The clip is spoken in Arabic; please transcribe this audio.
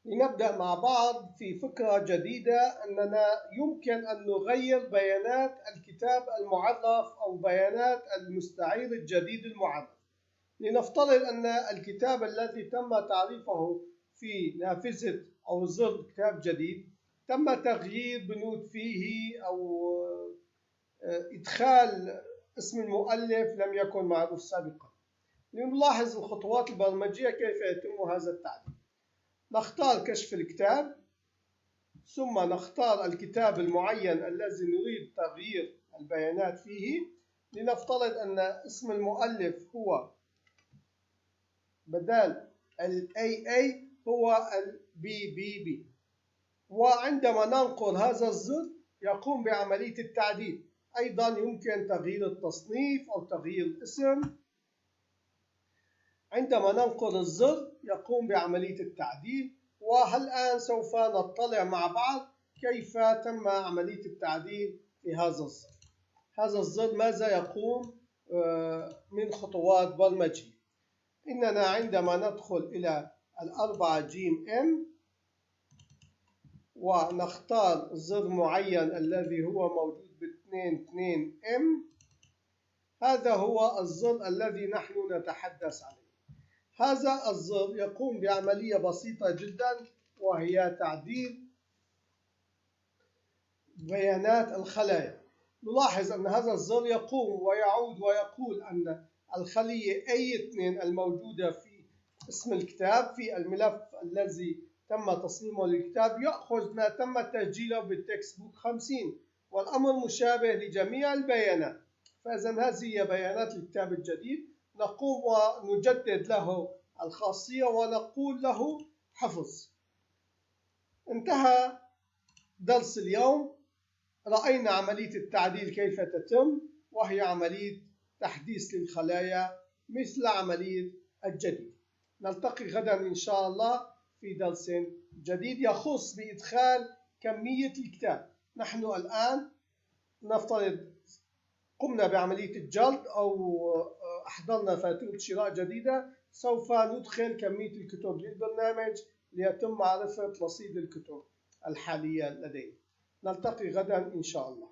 لنبدأ مع بعض في فكرة جديدة أننا يمكن أن نغير بيانات الكتاب المعرف أو بيانات المستعير الجديد المعرف. لنفترض أن الكتاب الذي تم تعريفه في نافذة أو زر كتاب جديد تم تغيير بنود فيه أو إدخال اسم المؤلف لم يكن معروف سابقا. لنلاحظ الخطوات البرمجية كيف يتم هذا التعديل. نختار كشف الكتاب، ثم نختار الكتاب المعين الذي نريد تغيير البيانات فيه. لنفترض أن اسم المؤلف هو بدال ال AA هو ال BBB، وعندما ننقر هذا الزر يقوم بعملية التعديل. أيضا يمكن تغيير التصنيف أو تغيير الاسم. عندما ننقر الزر يقوم بعملية التعديل. والآن سوف نطلع مع بعض كيف تم عملية التعديل في هذا الزر. هذا الزر ماذا يقوم من خطوات برمجية؟ إننا عندما ندخل إلى 4G ونختار زر معين الذي هو موجود ب22M، هذا هو الزر الذي نحن نتحدث عنه. هذا الزر يقوم بعملية بسيطة جدا، وهي تعديل بيانات الخلايا. نلاحظ أن هذا الزر يقوم ويعود ويقول أن الخلية A2 الموجودة في اسم الكتاب في الملف الذي تم تصميمه للكتاب يأخذ ما تم تسجيله بالتكست بوك 50، والأمر مشابه لجميع البيانات. فإذا هذه هي بيانات الكتاب الجديد. نقوم ونجدد له الخاصية ونقول له حفظ. انتهى درس اليوم. رأينا عملية التعديل كيف تتم، وهي عملية تحديث للخلايا مثل عملية الجديد. نلتقي غدا إن شاء الله في درس جديد يخص بإدخال كمية الكتاب. نحن الآن نفترض قمنا بعملية الجلد أو أحضرنا فاتورة شراء جديدة. سوف ندخل كمية الكتب للبرنامج ليتم معرفة رصيد الكتب الحالية لدينا. نلتقي غدا إن شاء الله.